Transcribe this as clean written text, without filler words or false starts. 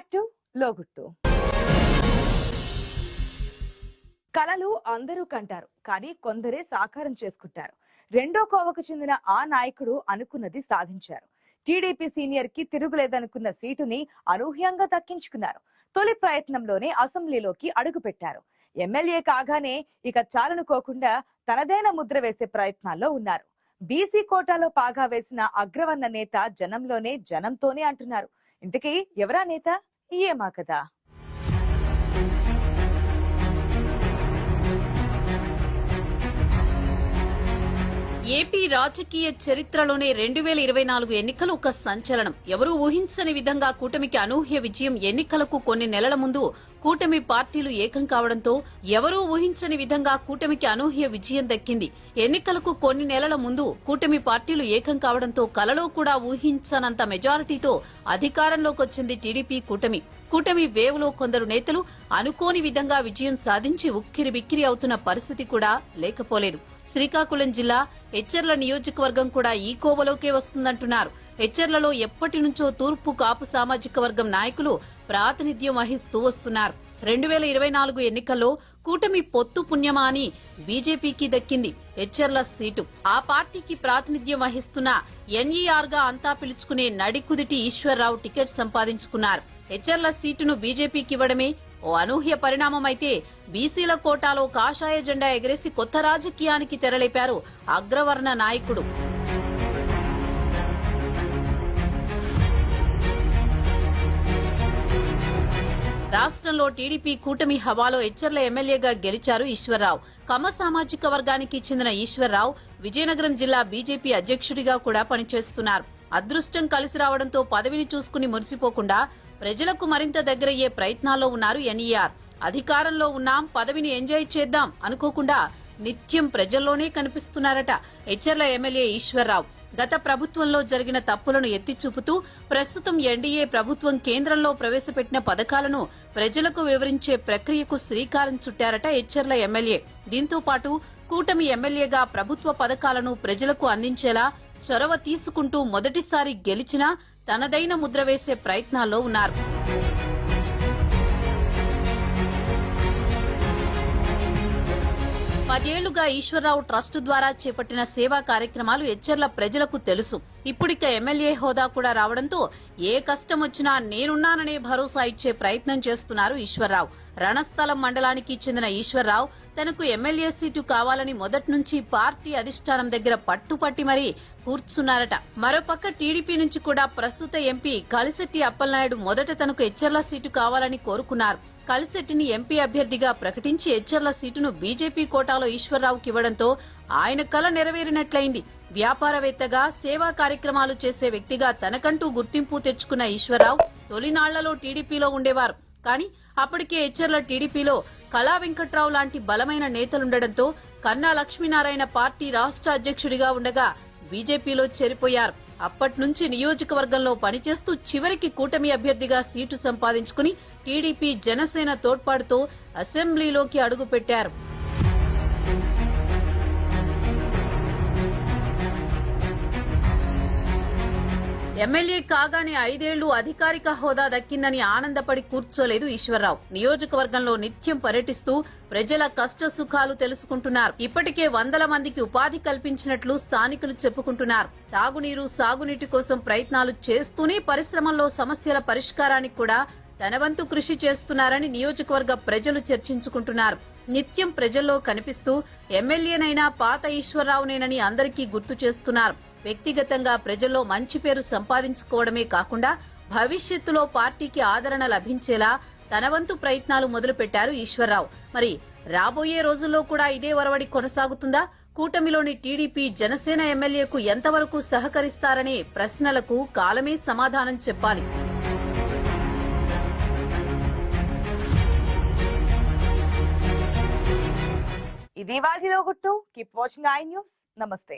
Back to లోగుట్టు. కలలు అందరూ కంటారు, కానీ కొందరే సాకారం చేసుకుంటారు. రెండో కోవకు చెందిన ఆ నాయకుడు అనుకున్నది సాధించారు. టీడీపీ సీనియర్ కి తిరుగులేదనుకున్న సీటుని అనూహ్యంగా దక్కించుకున్నారు. తొలి ప్రయత్నంలోనే అసెంబ్లీలోకి అడుగుపెట్టారు. ఎమ్మెల్యే కాగానే ఇక చాలనుకోకుండా తనదైన ముద్ర వేసే ప్రయత్నాల్లో ఉన్నారు. బీసీ కోటాలో పాగా వేసిన అగ్రవర్ణ నేత జనంలోనే జనంతోనే అంటున్నారు. ఇంతకీ ఎవరా నేత? ఏమా కదా. ఏపీ రాజకీయ చరిత్రలోనే 2024 ఎన్నికలు ఒక సంచలనం. ఎవరూ ఊహించని విధంగా కూటమికి అనూహ్య విజయం. ఎన్నికలకు కొన్ని నెలల ముందు కూటమి పార్టీలు ఏకం కావడంతో ఎవరూ ఊహించని విధంగా కూటమికి అనూహ్య విజయం దక్కింది. ఎన్నికలకు కొన్ని నెలల ముందు కూటమి పార్టీలు ఏకం కావడంతో కలలో కూడా ఊహించనంత మెజారిటీతో అధికారంలోకి వచ్చింది టీడీపీ కూటమి. కూటమి వేవ్లో కొందరు నేతలు అనుకోని విధంగా విజయం సాధించి ఉక్కిరి బిక్కిరి అవుతున్న పరిస్థితి కూడా లేకపోలేదు. శ్రీకాకుళం జిల్లా ఎచ్చెర్ల నియోజకవర్గం కూడా ఈ కోవలోకే వస్తుందంటున్నారు. ఎచ్చెర్లలో ఎప్పటి నుంచో తూర్పు కాపు సామాజిక వర్గం నాయకులు ప్రాతినిధ్యం వహిస్తూ వస్తున్నారు. 2024 ఎన్నికల్లో కూటమి పొత్తు పుణ్యమా అని బీజేపీకి దక్కింది ఎచ్చెర్ల సీటు. ఆ పార్టీకి ప్రాతినిధ్యం వహిస్తున్న ఎన్ఈఆర్ గా అంతా పిలుచుకునే నడికుదిటి ఈశ్వర్రావు టికెట్ సంపాదించుకున్నారు. ఎచ్చెర్ల సీటును బీజేపీకి ఇవ్వడమే ఓ అనూహ్య పరిణామం అయితే, బీసీల కోటాలో కాషాయ జెండా ఎగరేసి కొత్త రాజకీయానికి తెరలేపారు అగ్రవర్ణ నాయకుడు. రాష్ట్రంలో టీడీపీ కూటమి హవాలో ఎచ్చెర్ల ఎమ్మెల్యేగా గెలిచారు ఈశ్వర్రావు. కమ్మ సామాజిక వర్గానికి చెందిన ఈశ్వర్రావు విజయనగరం జిల్లా బీజేపీ అధ్యక్షుడిగా కూడా పనిచేస్తున్నారు. అదృష్టం కలిసి రావడంతో పదవిని చూసుకుని మురిసిపోకుండా ప్రజలకు మరింత దగ్గరయ్యే ప్రయత్నాల్లో ఉన్నారు ఎన్ఈఆర్. అధికారంలో ఉన్నాం, పదవిని ఎంజాయ్ చేద్దాం అనుకోకుండా నిత్యం ప్రజల్లోనే కనిపిస్తున్నారట ఎచ్చెర్ల ఎమ్మెల్యే ఈశ్వర్రావు. గత ప్రభుత్వంలో జరిగిన తప్పులను ఎత్తి చూపుతూ ప్రస్తుతం ఎన్డీఏ ప్రభుత్వం కేంద్రంలో ప్రవేశపెట్టిన పథకాలను ప్రజలకు వివరించే ప్రక్రియకు శ్రీకారం చుట్టారట ఎచ్చెర్ల ఎమ్మెల్యే. దీంతో పాటు కూటమి ఎమ్మెల్యేగా ప్రభుత్వ పథకాలను ప్రజలకు అందించేలా చొరవ తీసుకుంటూ మొదటిసారి గెలిచినా తనదైన ముద్ర వేసే ప్రయత్నాల్లో ఉన్నారు. పదేళ్లుగా ఈశ్వర్రావు ట్రస్ట్ ద్వారా చేపట్టిన సేవా కార్యక్రమాలు ఎచ్చెర్ల ప్రజలకు తెలుసు. ఇప్పుడిక ఎమ్మెల్యే హోదా కూడా రావడంతో ఏ కష్టం వచ్చినా నేనున్నాననే భరోసా ఇచ్చే ప్రయత్నం చేస్తున్నారు ఈశ్వర్రావు. రణస్థలం మండలానికి చెందిన ఈశ్వర్రావు తనకు ఎమ్మెల్యే సీటు కావాలని మొదటి నుంచి పార్టీ అధిష్టానం దగ్గర పట్టుపట్టి మరీ కూర్చున్నారట. మరోపక్క టీడీపీ నుంచి కూడా ప్రస్తుత ఎంపీ కలిశెట్టి అప్పలనాయుడు మొదట తనకు ఎచ్చెర్ల సీటు కావాలని కోరుకున్నారు. కలిశెట్టిని ఎంపీ అభ్యర్థిగా ప్రకటించి ఎచ్చెర్ల సీటును బీజేపీ కోటాలో ఈశ్వర్రావుకి ఇవ్వడంతో ఆయన కల నెరవేరినట్లయింది. వ్యాపారవేత్తగా సేవా కార్యక్రమాలు చేసే వ్యక్తిగా తనకంటూ గుర్తింపు తెచ్చుకున్న ఈశ్వర్రావు తొలినాళ్లలో టీడీపీలో ఉండేవారు. కానీ అప్పటికే ఎచ్చెర్ల టీడీపీలో కళా వెంకట్రావు లాంటి బలమైన నేతలుండడంతో కన్నా లక్ష్మీనారాయణ పార్టీ రాష్ట్ర అధ్యక్షుడిగా ఉండగా బీజేపీలో చేరిపోయారు. అప్పట్నుంచి నియోజకవర్గంలో పనిచేస్తూ చివరికి కూటమి అభ్యర్థిగా సీటు సంపాదించుకుని టీడీపీ జనసేన తోడ్పాటుతో అసెంబ్లీలోకి అడుగుపెట్టారు. ఎమ్మెల్యే కాగానే 5 ఏళ్లు అధికారిక హోదా దక్కిందని ఆనందపడి కూర్చోలేదు ఈశ్వర్రావు. నియోజకవర్గంలో నిత్యం పర్యటిస్తూ ప్రజల కష్ట సుఖాలు తెలుసుకుంటున్నారు. ఇప్పటికే వందల మందికి ఉపాధి కల్పించినట్లు స్థానికులు చెప్పుకుంటున్నారు. తాగునీరు, సాగునీటి కోసం ప్రయత్నాలు చేస్తూనే పరిశ్రమల్లో సమస్యల పరిష్కారానికి కూడా తన వంతు కృషి చేస్తున్నారని నియోజకవర్గ ప్రజలు చర్చించుకుంటున్నారు. నిత్యం ప్రజల్లో కనిపిస్తూ ఎమ్మెల్యేనైనా పాత ఈశ్వర్రావునేనని అందరికీ గుర్తు చేస్తున్నారు. వ్యక్తిగతంగా ప్రజల్లో మంచి పేరు సంపాదించుకోవడమే కాకుండా భవిష్యత్తులో పార్టీకి ఆదరణ లభించేలా తన వంతు ప్రయత్నాలు మొదలుపెట్టారు ఈశ్వర్రావు. మరి రాబోయే రోజుల్లో కూడా ఇదే ఒరవడి కొనసాగుతుందా? కూటమిలోని టీడీపీ జనసేన ఎమ్మెల్యేకు ఎంతవరకు సహకరిస్తారనే ప్రశ్నలకు కాలమే సమాధానం చెప్పాలి. ఇది వాటి లోగుట్టు. Keep watching iNews. నమస్తే.